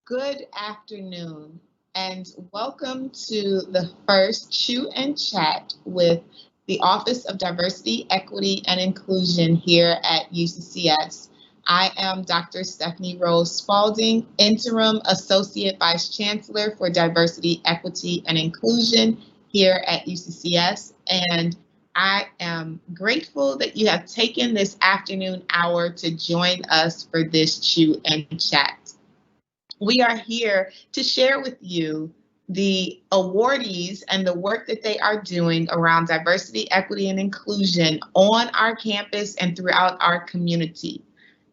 Good afternoon, and welcome to the first Shoot and Chat with the Office of Diversity, Equity, and Inclusion here at UCCS. I am Dr. Stephany Rose Spaulding, Interim Associate Vice Chancellor for Diversity, Equity, and Inclusion here at UCCS, and I am grateful that you have taken this afternoon hour to join us for this Shoot and Chat. We are here to share with you the awardees and the work that they are doing around diversity, equity, and inclusion on our campus and throughout our community.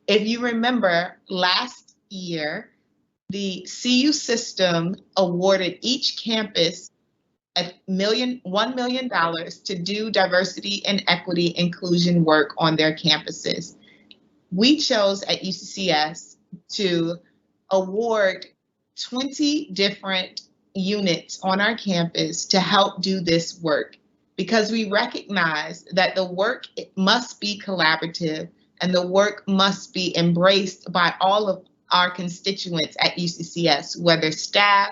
If you remember, last year, the CU system awarded each campus $1 million to do diversity and equity inclusion work on their campuses. We chose at UCCS to award 20 different units on our campus to help do this work because we recognize that the work must be collaborative and the work must be embraced by all of our constituents at UCCS, whether staff,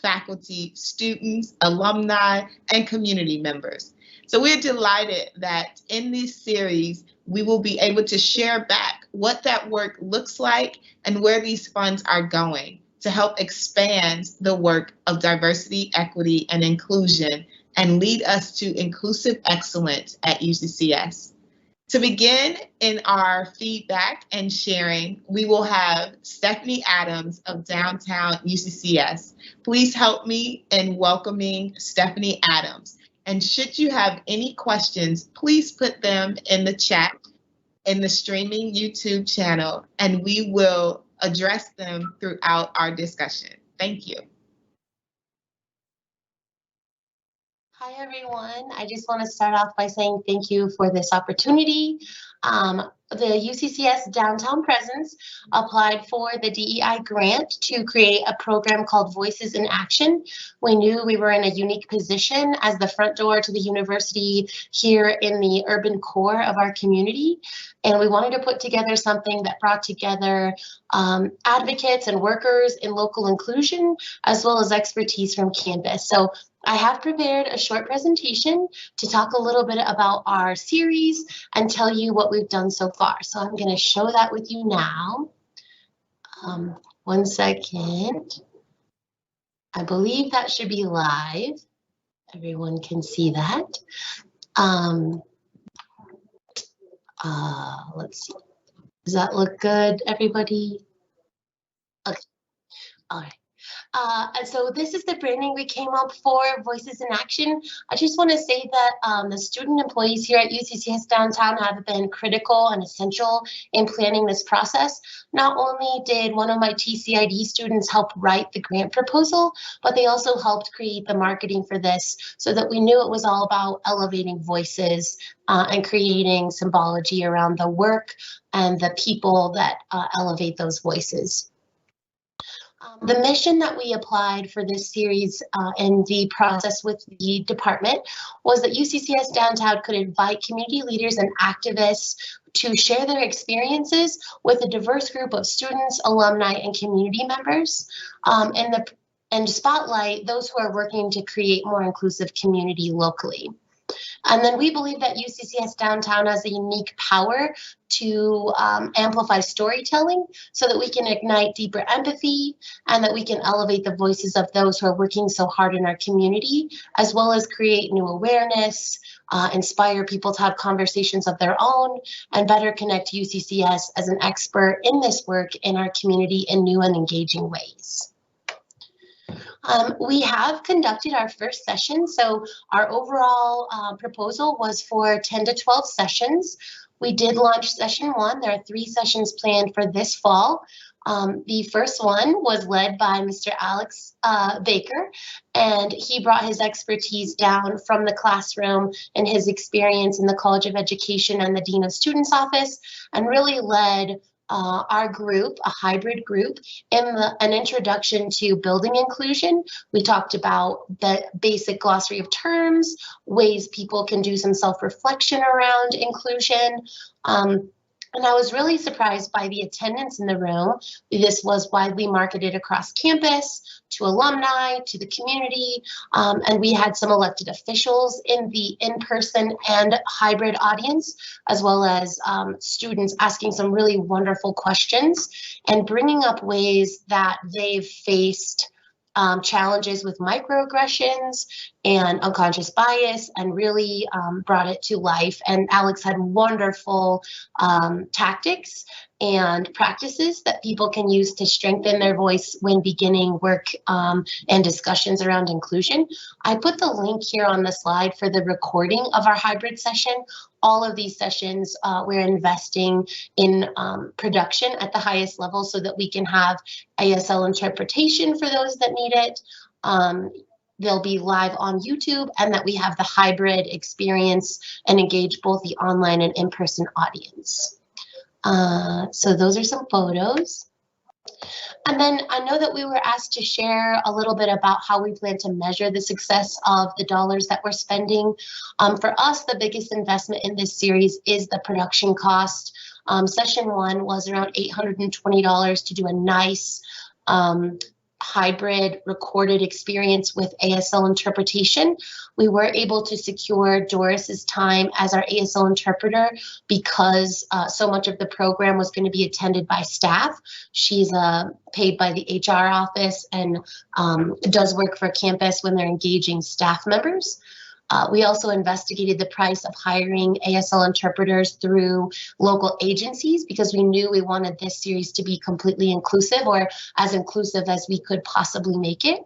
faculty, students, alumni, and community members. So we're delighted that in this series, we will be able to share back what that work looks like and where these funds are going to help expand the work of diversity, equity, and inclusion and lead us to inclusive excellence at UCCS. To begin in our feedback and sharing, we will have Stephany Adams of Downtown UCCS. Please help me in welcoming Stephany Adams. And should you have any questions, please put them in the chat in the streaming YouTube channel, and we will address them throughout our discussion. Thank you. Hi, everyone. I just want to start off by saying thank you for this opportunity. The UCCS Downtown Presence applied for the DEI grant to create a program called Voices in Action. We knew we were in a unique position as the front door to the university here in the urban core of our community. And we wanted to put together something that brought together advocates and workers in local inclusion, as well as expertise from campus. So I have prepared a short presentation to talk a little bit about our series and tell you what we've done so far. So I'm going to show that with you now. 1 second. I believe that should be live. Everyone can see that. Let's see. Does that look good, everybody? Okay. All right. And so this is the branding we came up for, Voices in Action. I just want to say that the student employees here at UCCS Downtown have been critical and essential in planning this process. Not only did one of my TCID students help write the grant proposal, but they also helped create the marketing for this so that we knew it was all about elevating voices and creating symbology around the work and the people that elevate those voices. The mission that we applied for this series and the process with the department was that UCCS Downtown could invite community leaders and activists to share their experiences with a diverse group of students, alumni, and community members, and spotlight those who are working to create more inclusive community locally. And then we believe that UCCS Downtown has a unique power to amplify storytelling so that we can ignite deeper empathy and that we can elevate the voices of those who are working so hard in our community, as well as create new awareness, inspire people to have conversations of their own, and better connect UCCS as an expert in this work in our community in new and engaging ways. We have conducted our first session, so our overall proposal was for 10 to 12 sessions. We did launch session 1. There are 3 sessions planned for this fall. The first one was led by Mr. Alex Baker, and he brought his expertise down from the classroom and his experience in the College of Education and the Dean of Students Office, and really led our group, a hybrid group, in an introduction to building inclusion. We talked about the basic glossary of terms, ways people can do some self-reflection around inclusion, And I was really surprised by the attendance in the room. This was widely marketed across campus, to alumni, to the community, and we had some elected officials in the in-person and hybrid audience, as well as students asking some really wonderful questions and bringing up ways that they've faced challenges with microaggressions and unconscious bias, and really brought it to life. And Alex had wonderful tactics and practices that people can use to strengthen their voice when beginning work and discussions around inclusion. I put the link here on the slide for the recording of our hybrid session. All of these sessions, we're investing in production at the highest level so that we can have ASL interpretation for those that need it. They'll be live on YouTube, and that we have the hybrid experience and engage both the online and in-person audience. So those are some photos. And then I know that we were asked to share a little bit about how we plan to measure the success of the dollars that we're spending. For us, the biggest investment in this series is the production cost. Session 1 was around $820 to do a nice hybrid recorded experience with ASL interpretation. We were able to secure Doris's time as our ASL interpreter because so much of the program was going to be attended by staff. She's paid by the HR office and does work for campus when they're engaging staff members. We also investigated the price of hiring ASL interpreters through local agencies because we knew we wanted this series to be completely inclusive, or as inclusive as we could possibly make it.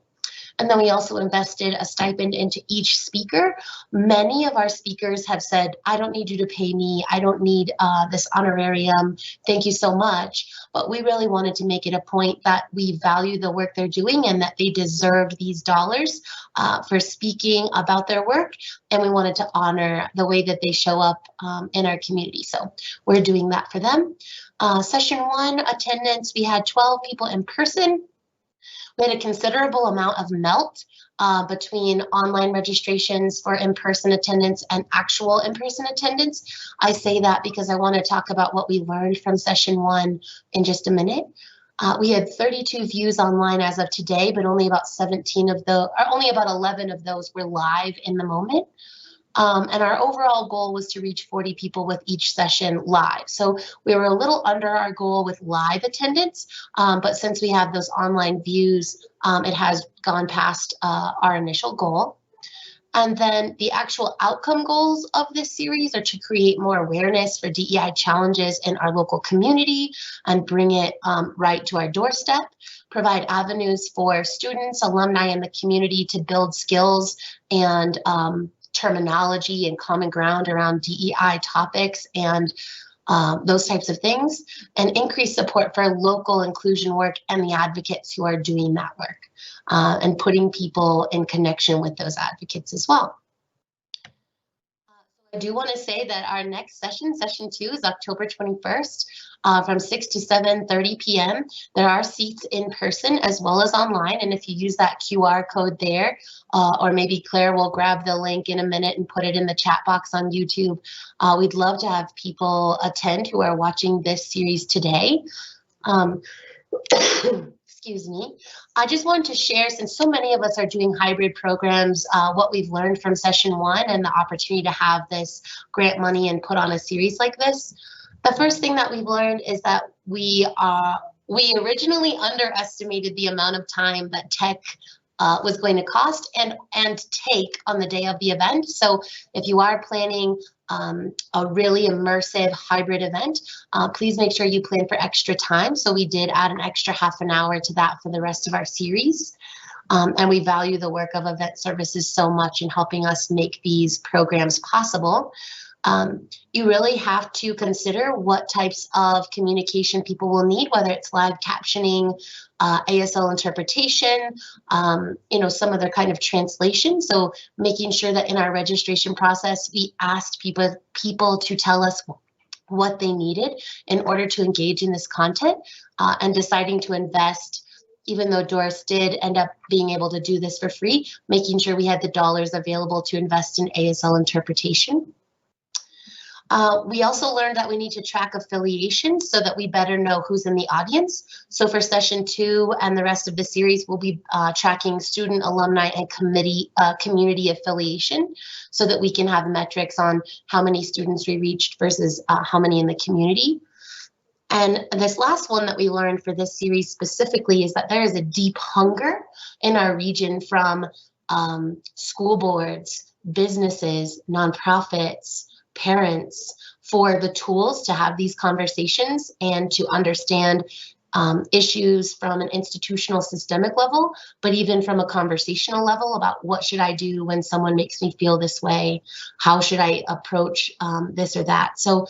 And then we also invested a stipend into each speaker. Many of our speakers have said, I don't need you to pay me. I don't need this honorarium. Thank you so much. But we really wanted to make it a point that we value the work they're doing and that they deserve these dollars for speaking about their work. And we wanted to honor the way that they show up in our community. So we're doing that for them. Session 1 attendance, we had 12 people in person. We had a considerable amount of melt between online registrations for in-person attendance and actual in-person attendance. I say that because I want to talk about what we learned from session 1 in just a minute. We had 32 views online as of today, but only about 11 of those were live in the moment. And our overall goal was to reach 40 people with each session live. So we were a little under our goal with live attendance, but since we have those online views, it has gone past our initial goal. And then the actual outcome goals of this series are to create more awareness for DEI challenges in our local community and bring it right to our doorstep, provide avenues for students, alumni, and the community to build skills and terminology and common ground around DEI topics and those types of things, and increase support for local inclusion work and the advocates who are doing that work, and putting people in connection with those advocates as well. I do want to say that our next session, session 2, is October 21st from 6 to 7:30 p.m. There are seats in person as well as online. And if you use that QR code there, or maybe Claire will grab the link in a minute and put it in the chat box on YouTube. We'd love to have people attend who are watching this series today. Excuse me. I just wanted to share, since so many of us are doing hybrid programs, what we've learned from session 1 and the opportunity to have this grant money and put on a series like this. The first thing that we've learned is that we originally underestimated the amount of time that tech was going to cost and take on the day of the event. So if you are planning a really immersive hybrid event, please make sure you plan for extra time. So we did add an extra half an hour to that for the rest of our series. And we value the work of event services so much in helping us make these programs possible. You really have to consider what types of communication people will need, whether it's live captioning, ASL interpretation, some other kind of translation. So making sure that in our registration process, we asked people to tell us what they needed in order to engage in this content, and deciding to invest, even though Doris did end up being able to do this for free, making sure we had the dollars available to invest in ASL interpretation. We also learned that we need to track affiliation so that we better know who's in the audience. So for session 2 and the rest of the series, we'll be tracking student, alumni, and community affiliation so that we can have metrics on how many students we reached versus how many in the community. And this last one that we learned for this series specifically is that there is a deep hunger in our region from school boards, businesses, nonprofits, parents for the tools to have these conversations and to understand issues from an institutional systemic level, but even from a conversational level about what should I do when someone makes me feel this way? How should I approach this or that? So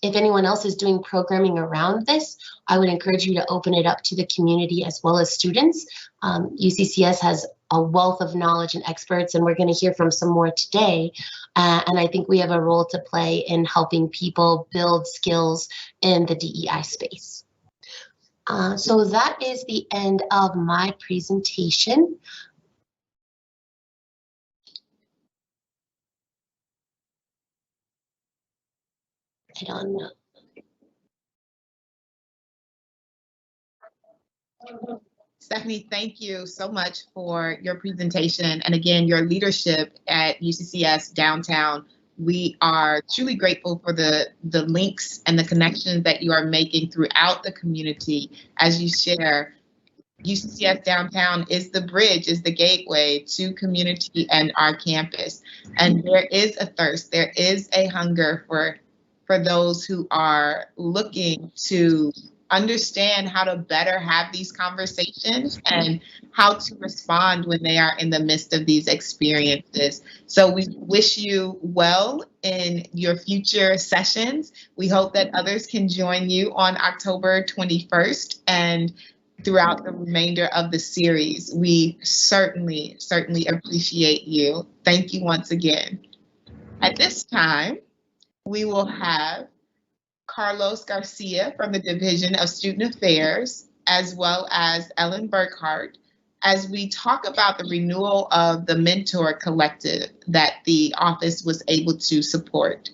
if anyone else is doing programming around this, I would encourage you to open it up to the community as well as students. UCCS has a wealth of knowledge and experts, and we're going to hear from some more today. And I think we have a role to play in helping people build skills in the DEI space. So that is the end of my presentation. I don't know. Stephany, thank you so much for your presentation and again, your leadership at UCCS downtown. We are truly grateful for the links and the connections that you are making throughout the community as you share. UCCS downtown is the bridge, is the gateway to community and our campus. And there is a thirst, there is a hunger for those who are looking to understand how to better have these conversations and how to respond when they are in the midst of these experiences. So we wish you well in your future sessions. We hope that others can join you on October 21st and throughout the remainder of the series. We certainly appreciate you. Thank you once again. At this time, we will have Carlos Garcia from the Division of Student Affairs, as well as Ellen Burkhart, as we talk about the renewal of the Mentor Collective that the office was able to support.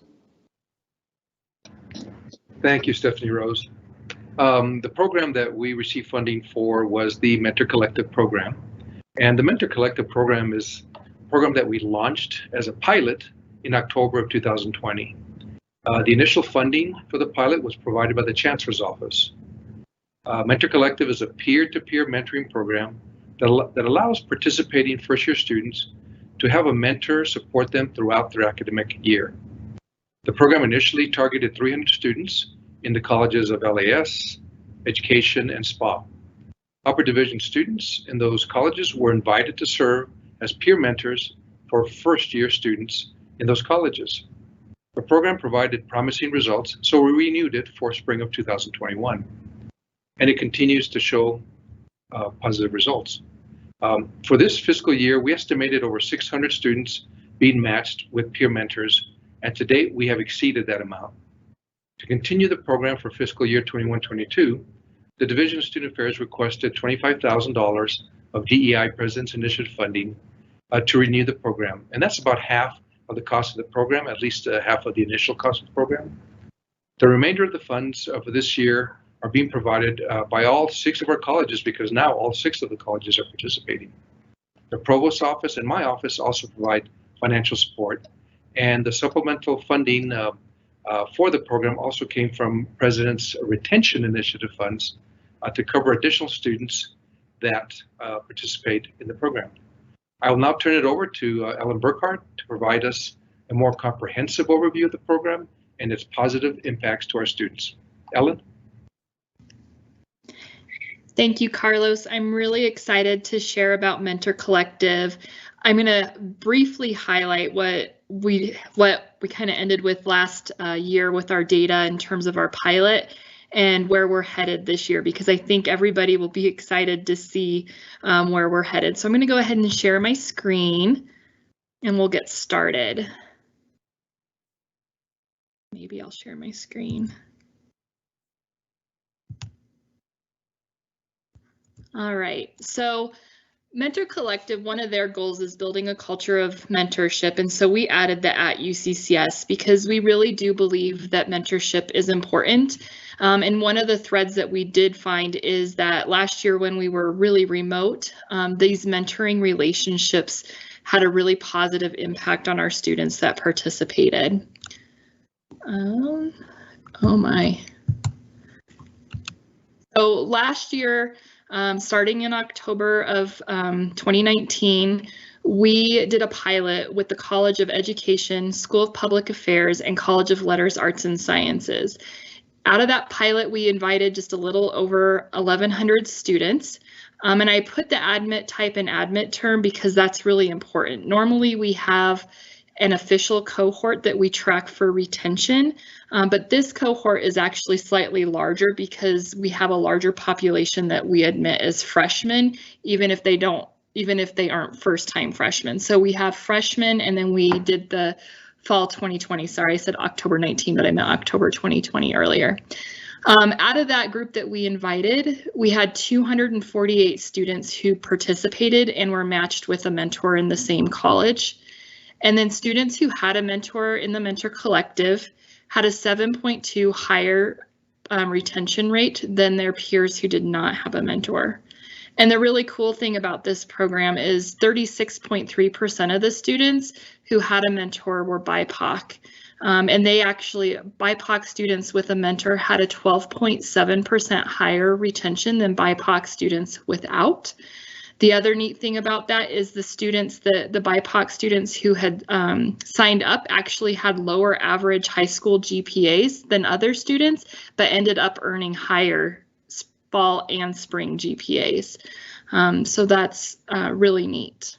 Thank you, Stephany Rose. The program that we received funding for was the Mentor Collective program. And the Mentor Collective program is a program that we launched as a pilot in October of 2020. The initial funding for the pilot was provided by the Chancellor's Office. Mentor Collective is a peer-to-peer mentoring program that allows participating first-year students to have a mentor support them throughout their academic year. The program initially targeted 300 students in the colleges of LAS, Education, and SPA. Upper division students in those colleges were invited to serve as peer mentors for first-year students in those colleges. The program provided promising results, so we renewed it for spring of 2021. And it continues to show positive results. For this fiscal year, we estimated over 600 students being matched with peer mentors, and to date, we have exceeded that amount. To continue the program for fiscal year 21-22, the Division of Student Affairs requested $25,000 of DEI President's Initiative funding to renew the program. And that's about half of the cost of the program, at least half of the initial cost of the program. The remainder of the funds for this year are being provided by all 6 of our colleges, because now all 6 of the colleges are participating. The Provost's office and my office also provide financial support. And the supplemental funding for the program also came from President's Retention Initiative funds to cover additional students that participate in the program. I will now turn it over to Ellen Burkhart to provide us a more comprehensive overview of the program and its positive impacts to our students. Ellen? Thank you, Carlos. I'm really excited to share about Mentor Collective. I'm going to briefly highlight what we kind of ended with last year with our data in terms of our pilot and where we're headed this year, because I think everybody will be excited to see where we're headed. So I'm going to go ahead and share my screen and we'll get started. Maybe I'll share my screen. All right, so Mentor Collective, one of their goals is building a culture of mentorship. And so we added the at UCCS because we really do believe that mentorship is important. And one of the threads that we did find is that last year when we were really remote, these mentoring relationships had a really positive impact on our students that participated. Oh my. So last year, starting in October of 2019, we did a pilot with the College of Education, School of Public Affairs, and College of Letters, Arts, and Sciences. Out of that pilot, we invited just a little over 1,100 students. And I put the admit type and admit term because that's really important. Normally, we have an official cohort that we track for retention, but this cohort is actually slightly larger because we have a larger population that we admit as freshmen, even if they aren't first-time freshmen. So we have freshmen, and then we did the fall 2020. Sorry, I said October 19, but I meant October 2020 earlier. Out of that group that we invited, we had 248 students who participated and were matched with a mentor in the same college. And then students who had a mentor in the Mentor Collective had a 7.2 higher retention rate than their peers who did not have a mentor. And the really cool thing about this program is 36.3% of the students who had a mentor were BIPOC. And they actually, BIPOC students with a mentor had a 12.7% higher retention than BIPOC students without. The other neat thing about that is the students, the BIPOC students who had signed up actually had lower average high school GPAs than other students, but ended up earning higher fall and spring GPAs. So that's really neat.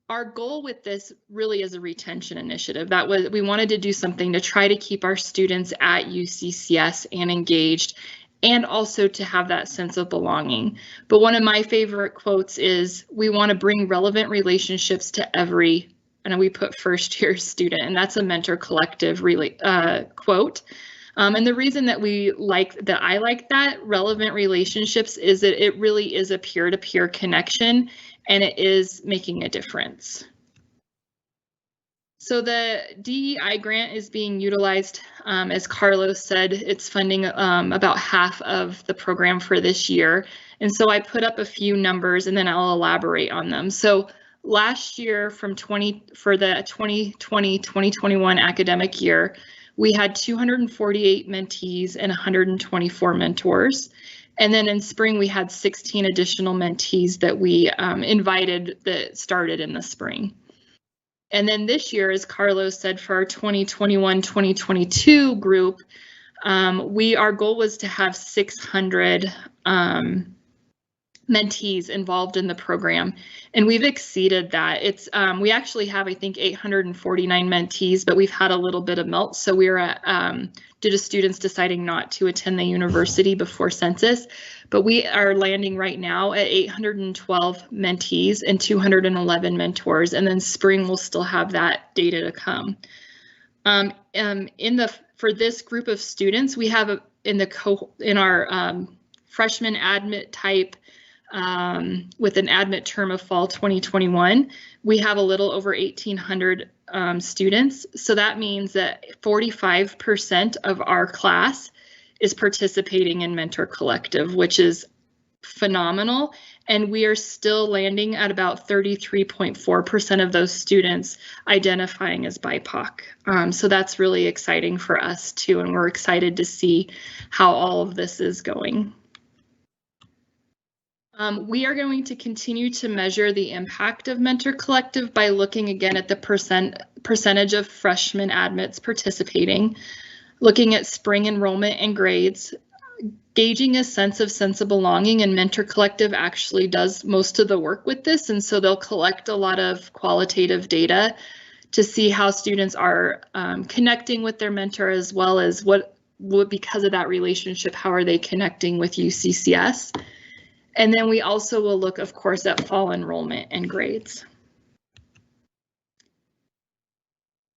Our goal with this really is a retention initiative. We wanted to do something to try to keep our students at UCCS and engaged, and also to have that sense of belonging. But one of my favorite quotes is, we want to bring relevant relationships to every, and we put first year student, and that's a Mentor Collective quote. And the reason that I like that relevant relationships is that it really is a peer-to-peer connection, and it is making a difference. So the DEI grant is being utilized, as Carlos said, it's funding about half of the program for this year. And so I put up a few numbers and then I'll elaborate on them. So last year for the 2020-2021 academic year, we had 248 mentees and 124 mentors. And then in spring, we had 16 additional mentees that we invited that started in the spring. And then this year, as Carlos said, for our 2021-2022 group, our goal was to have 600 mentees involved in the program, and we've exceeded that. We actually have, I think, 849 mentees, but we've had a little bit of melt. So we were due to students deciding not to attend the university before census, but we are landing right now at 812 mentees and 211 mentors, and then spring we'll still have that data to come. For this group of students, we have in our freshman admit type, with an admit term of fall 2021, we have a little over 1,800 students. So that means that 45% of our class is participating in Mentor Collective, which is phenomenal. And we are still landing at about 33.4% of those students identifying as BIPOC. So that's really exciting for us too, and we're excited to see how all of this is going. We are going to continue to measure the impact of Mentor Collective by looking again at the percentage of freshman admits participating, looking at spring enrollment and grades, gauging a sense of belonging, and Mentor Collective actually does most of the work with this, and so they'll collect a lot of qualitative data to see how students are connecting with their mentor, as well as what because of that relationship, how are they connecting with UCCS. And then we also will look, of course, at fall enrollment and grades.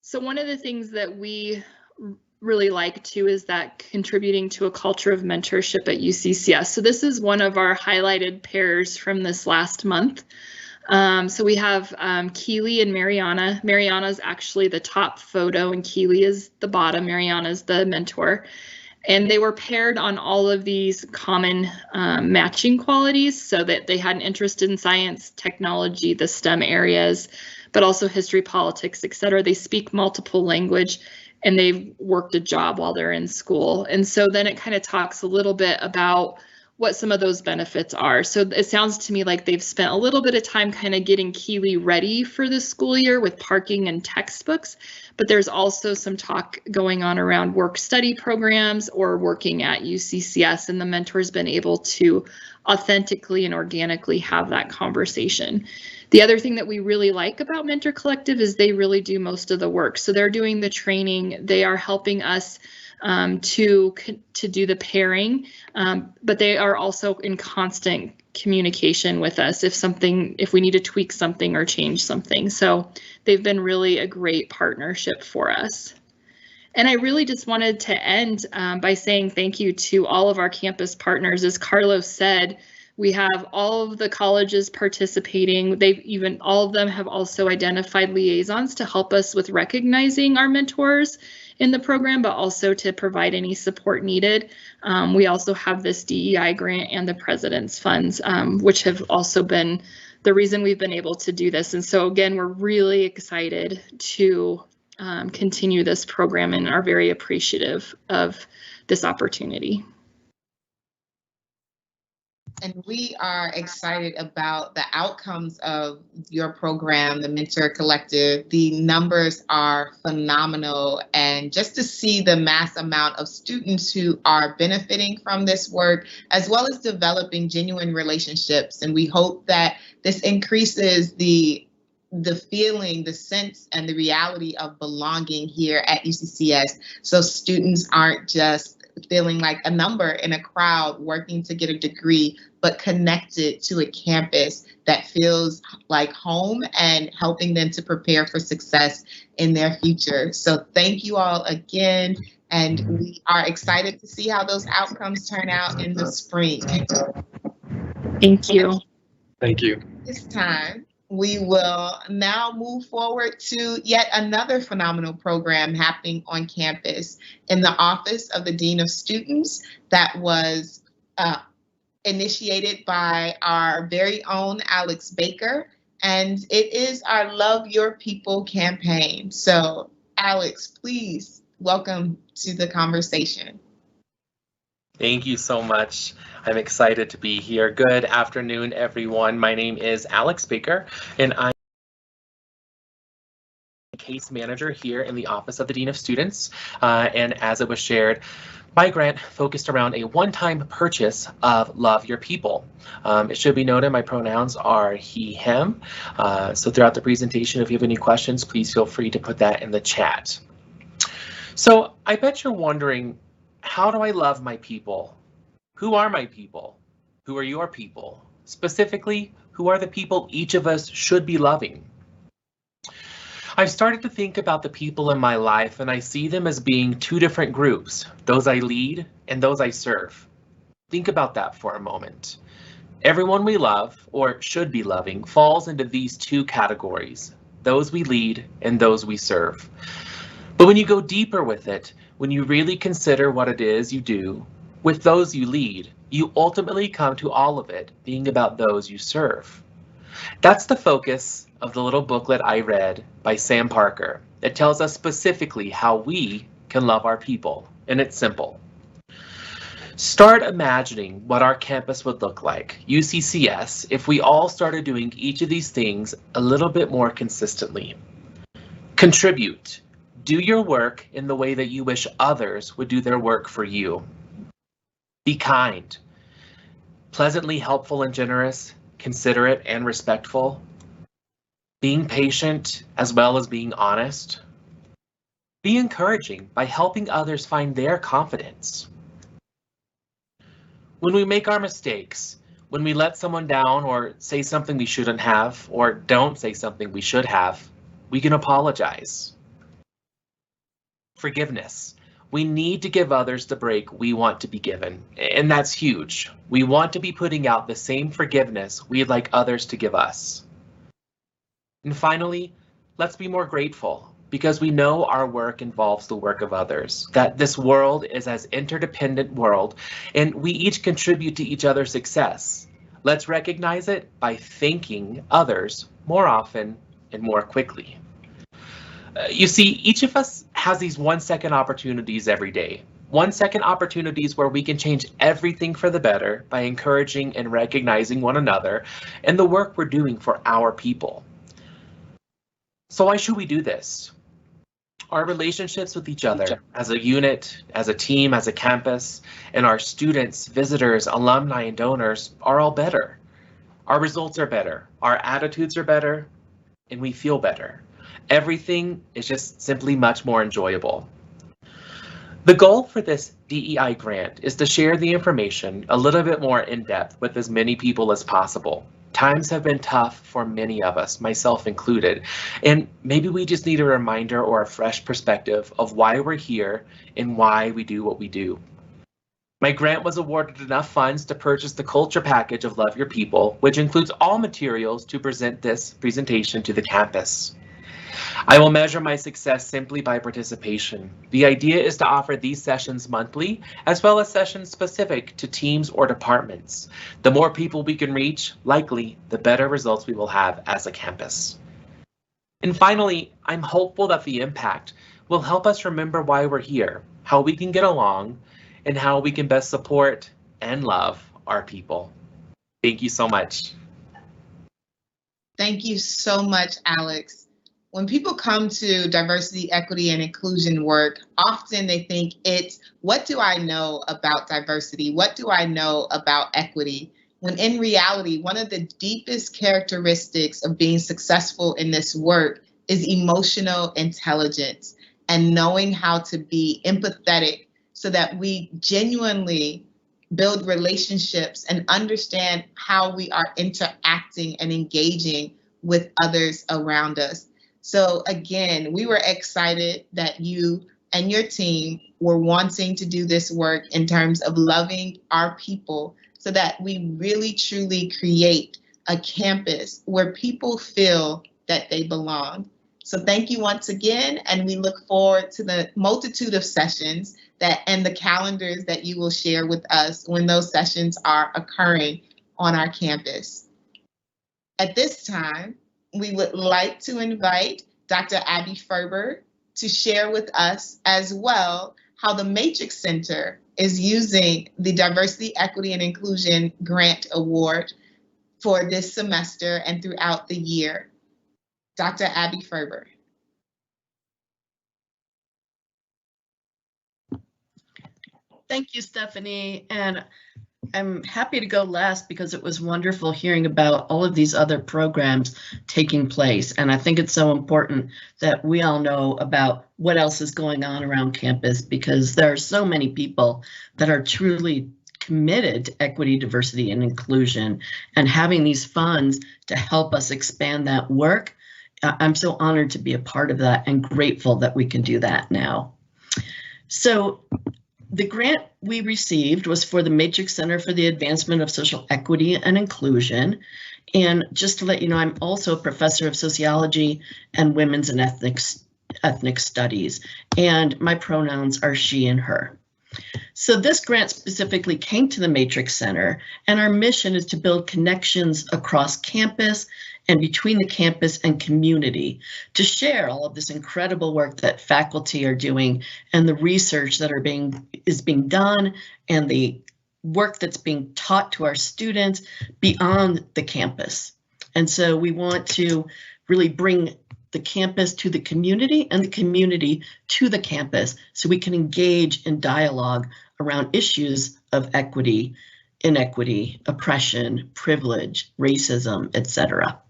So one of the things that we really like too is that contributing to a culture of mentorship at UCCS. So this is one of our highlighted pairs from this last month. So we have Keely and Mariana. Mariana is actually the top photo and Keely is the bottom. Mariana is the mentor. And they were paired on all of these common matching qualities, so that they had an interest in science, technology, the STEM areas, but also history, politics, etc. They speak multiple language and they've worked a job while they're in school. And so then it kind of talks a little bit about what some of those benefits are. So it sounds to me like they've spent a little bit of time kind of getting Keely ready for the school year with parking and textbooks, but there's also some talk going on around work study programs or working at UCCS, and the mentor's been able to authentically and organically have that conversation. The other thing that we really like about Mentor Collective is they really do most of the work. So they're doing the training, they are helping us to do the pairing, but they are also in constant communication with us if we need to tweak something or change something. So they've been really a great partnership for us. And I really just wanted to end by saying thank you to all of our campus partners. As Carlos said, we have all of the colleges participating. All of them have also identified liaisons to help us with recognizing our mentors in the program, but also to provide any support needed. We also have this DEI grant and the President's Funds, which have also been the reason we've been able to do this. And so again, we're really excited to continue this program and are very appreciative of this opportunity. And we are excited about the outcomes of your program, the Mentor Collective. The numbers are phenomenal. And just to see the mass amount of students who are benefiting from this work, as well as developing genuine relationships. And we hope that this increases the feeling, the sense, and the reality of belonging here at UCCS. So students aren't just feeling like a number in a crowd working to get a degree, but connected to a campus that feels like home and helping them to prepare for success in their future. So thank you all again. And we are excited to see how those outcomes turn out in the spring. Thank you. Thank you. This time, we will now move forward to yet another phenomenal program happening on campus in the Office of the Dean of Students that was initiated by our very own Alex Baker, and it is our Love Your People campaign. So Alex, please welcome to the conversation. Thank you so much. I'm excited to be here. Good afternoon, everyone. My name is Alex Baker, and I'm a case manager here in the Office of the Dean of Students. And as it was shared, my grant focused around a one-time purchase of Love Your People. It should be noted my pronouns are he, him. So throughout the presentation, if you have any questions, please feel free to put that in the chat. So I bet you're wondering, how do I love my people? Who are my people? Who are your people? Specifically, who are the people each of us should be loving? I've started to think about the people in my life, and I see them as being two different groups, those I lead and those I serve. Think about that for a moment. Everyone we love, or should be loving, falls into these two categories, those we lead and those we serve. But when you go deeper with it, when you really consider what it is you do with those you lead, you ultimately come to all of it being about those you serve. That's the focus of the little booklet I read by Sam Parker. It tells us specifically how we can love our people, and it's simple. Start imagining what our campus would look like, UCCS, if we all started doing each of these things a little bit more consistently. Contribute. Do your work in the way that you wish others would do their work for you. Be kind, pleasantly helpful and generous, considerate and respectful. Being patient as well as being honest. Be encouraging by helping others find their confidence. When we make our mistakes, when we let someone down or say something we shouldn't have or don't say something we should have, we can apologize. Forgiveness. We need to give others the break we want to be given, and that's huge. We want to be putting out the same forgiveness we'd like others to give us. And finally, let's be more grateful, because we know our work involves the work of others, that this world is an interdependent world, and we each contribute to each other's success. Let's recognize it by thanking others more often and more quickly. You see, each of us has these 1-second opportunities every day. 1-second opportunities where we can change everything for the better by encouraging and recognizing one another and the work we're doing for our people. So why should we do this? Our relationships with each other as a unit, as a team, as a campus, and our students, visitors, alumni, and donors are all better. Our results are better, our attitudes are better, and we feel better. Everything is just simply much more enjoyable. The goal for this DEI grant is to share the information a little bit more in depth with as many people as possible. Times have been tough for many of us, myself included, and maybe we just need a reminder or a fresh perspective of why we're here and why we do what we do. My grant was awarded enough funds to purchase the culture package of Love Your People, which includes all materials to present this presentation to the campus. I will measure my success simply by participation. The idea is to offer these sessions monthly, as well as sessions specific to teams or departments. The more people we can reach, likely, the better results we will have as a campus. And finally, I'm hopeful that the impact will help us remember why we're here, how we can get along, and how we can best support and love our people. Thank you so much. Thank you so much, Alex. When people come to diversity, equity, and inclusion work, often they think it's, what do I know about diversity? What do I know about equity? When in reality, one of the deepest characteristics of being successful in this work is emotional intelligence and knowing how to be empathetic so that we genuinely build relationships and understand how we are interacting and engaging with others around us. So again, we were excited that you and your team were wanting to do this work in terms of loving our people so that we really truly create a campus where people feel that they belong. So thank you once again, and we look forward to the multitude of sessions and the calendars that you will share with us when those sessions are occurring on our campus. At this time, we would like to invite Dr. Abby Ferber to share with us as well how the Matrix Center is using the Diversity, Equity, and Inclusion Grant Award for this semester and throughout the year. Dr. Abby Ferber. Thank you, Stephanie. And I'm happy to go last because it was wonderful hearing about all of these other programs taking place. And I think it's so important that we all know about what else is going on around campus, because there are so many people that are truly committed to equity, diversity, and inclusion, and having these funds to help us expand that work. I'm so honored to be a part of that and grateful that we can do that now. So the grant we received was for the Matrix Center for the Advancement of Social Equity and Inclusion. And just to let you know, I'm also a professor of sociology and women's and ethnic studies, and my pronouns are she and her. So this grant specifically came to the Matrix Center, and our mission is to build connections across campus and between the campus and community to share all of this incredible work that faculty are doing and the research that is being done and the work that's being taught to our students beyond the campus. And so we want to really bring the campus to the community and the community to the campus so we can engage in dialogue around issues of equity, inequity, oppression, privilege, racism, etc.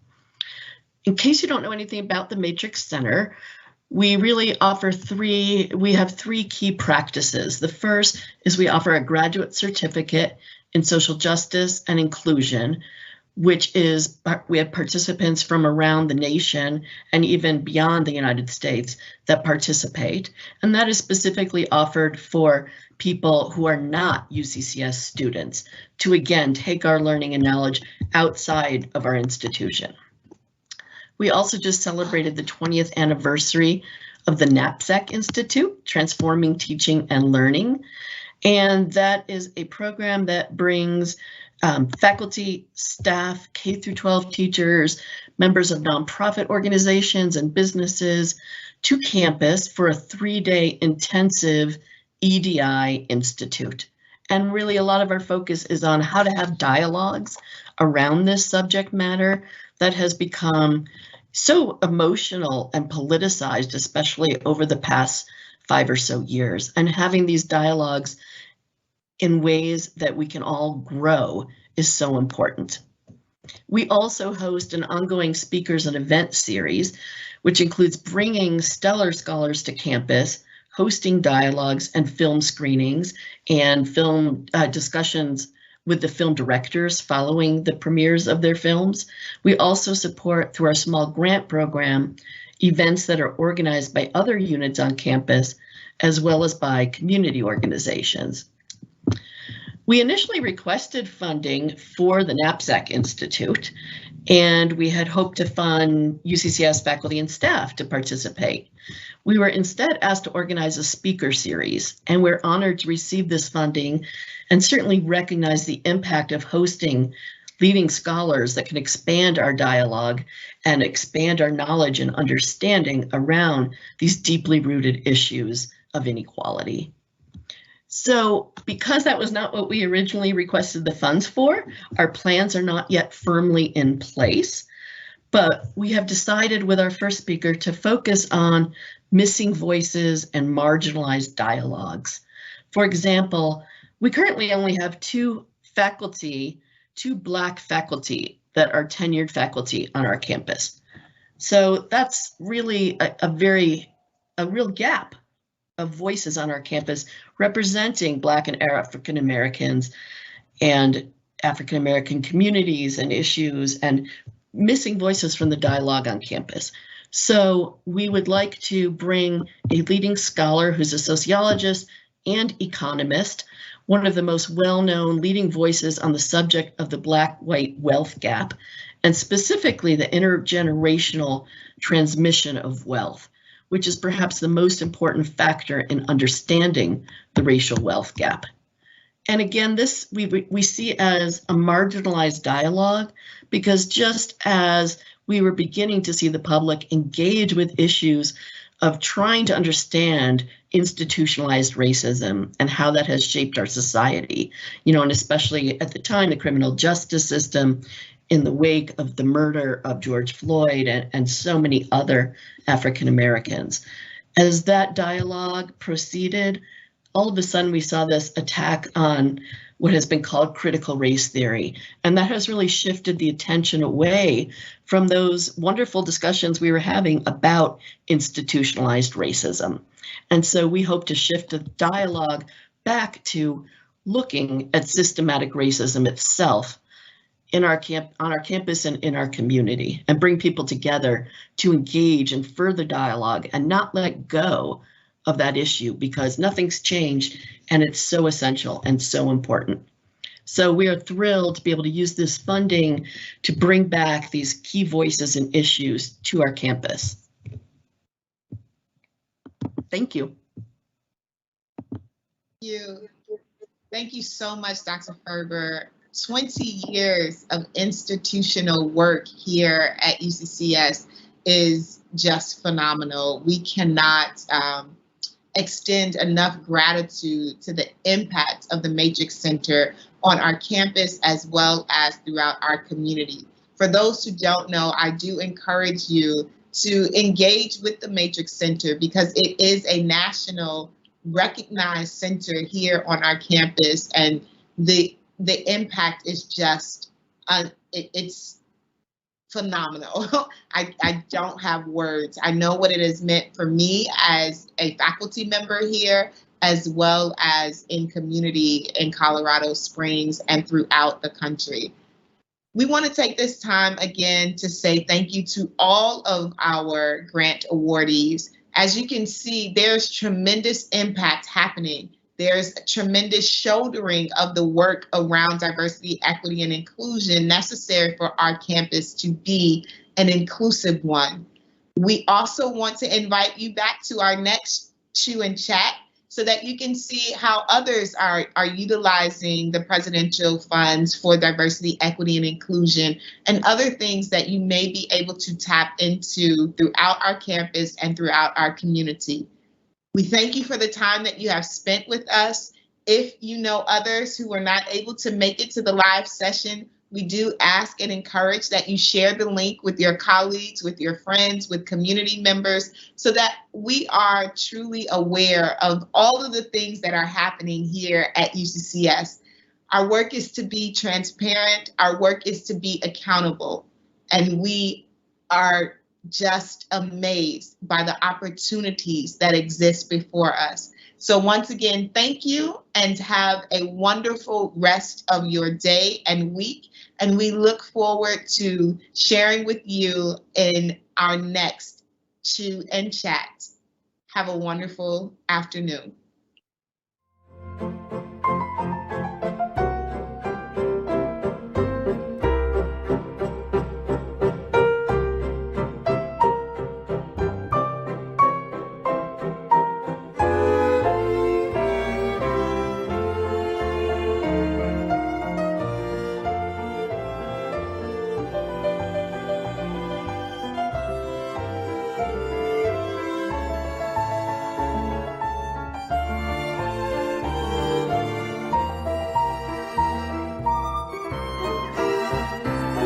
In case you don't know anything about the Matrix Center, we really offer we have three key practices. The first is we offer a graduate certificate in social justice and inclusion, which is we have participants from around the nation and even beyond the United States that participate. And that is specifically offered for people who are not UCCS students to, again, take our learning and knowledge outside of our institution. We also just celebrated the 20th anniversary of the Knapsack Institute, Transforming Teaching and Learning. And that is a program that brings faculty, staff, K through 12 teachers, members of nonprofit organizations and businesses to campus for a 3-day intensive EDI Institute. And really a lot of our focus is on how to have dialogues around this subject matter that has become so emotional and politicized, especially over the past 5 or so years, and having these dialogues in ways that we can all grow is so important. We also host an ongoing speakers and event series, which includes bringing stellar scholars to campus, hosting dialogues and film screenings and film discussions with the film directors following the premieres of their films. We also support, through our small grant program, events that are organized by other units on campus, as well as by community organizations. We initially requested funding for the Knapsack Institute, and we had hoped to fund UCCS faculty and staff to participate. We were instead asked to organize a speaker series, and we're honored to receive this funding and certainly recognize the impact of hosting leading scholars that can expand our dialogue and expand our knowledge and understanding around these deeply rooted issues of inequality. So because that was not what we originally requested the funds for, our plans are not yet firmly in place, but we have decided with our first speaker to focus on missing voices and marginalized dialogues. For example, we currently only have two Black faculty that are tenured faculty on our campus. So that's really a real gap of voices on our campus representing Black and African Americans and African American communities and issues, and missing voices from the dialogue on campus. So we would like to bring a leading scholar who's a sociologist and economist, one of the most well-known leading voices on the subject of the Black-white wealth gap, and specifically the intergenerational transmission of wealth, which is perhaps the most important factor in understanding the racial wealth gap. And again, this we see as a marginalized dialogue, because just as we were beginning to see the public engage with issues of trying to understand institutionalized racism and how that has shaped our society, and especially at the time, the criminal justice system in the wake of the murder of George Floyd and so many other African Americans. As that dialogue proceeded, all of a sudden we saw this attack on what has been called critical race theory. And that has really shifted the attention away from those wonderful discussions we were having about institutionalized racism. And so we hope to shift the dialogue back to looking at systematic racism itself on our campus and in our community, and bring people together to engage in further dialogue and not let go of that issue, because nothing's changed and it's so essential and so important. So we are thrilled to be able to use this funding to bring back these key voices and issues to our campus. Thank you. Thank you so much, Dr. Ferber. 20 years of institutional work here at UCCS is just phenomenal. We cannot extend enough gratitude to the impact of the Matrix Center on our campus as well as throughout our community. For those who don't know, I do encourage you to engage with the Matrix Center, because it is a national recognized center here on our campus, and the impact is just, it's phenomenal. I don't have words. I know what it has meant for me as a faculty member here, as well as in community in Colorado Springs and throughout the country. We want to take this time again to say thank you to all of our grant awardees. As you can see, there's tremendous impact happening. There's a tremendous shouldering of the work around diversity, equity, and inclusion necessary for our campus to be an inclusive one. We also want to invite you back to our next Chew and Chat so that you can see how others are utilizing the presidential funds for diversity, equity, and inclusion, and other things that you may be able to tap into throughout our campus and throughout our community. We thank you for the time that you have spent with us. If you know others who were not able to make it to the live session, we do ask and encourage that you share the link with your colleagues, with your friends, with community members, so that we are truly aware of all of the things that are happening here at UCCS. Our work is to be transparent. Our work is to be accountable. And we are just amazed by the opportunities that exist before us. So once again, thank you and have a wonderful rest of your day and week. And we look forward to sharing with you in our next Chew and Chat. Have a wonderful afternoon.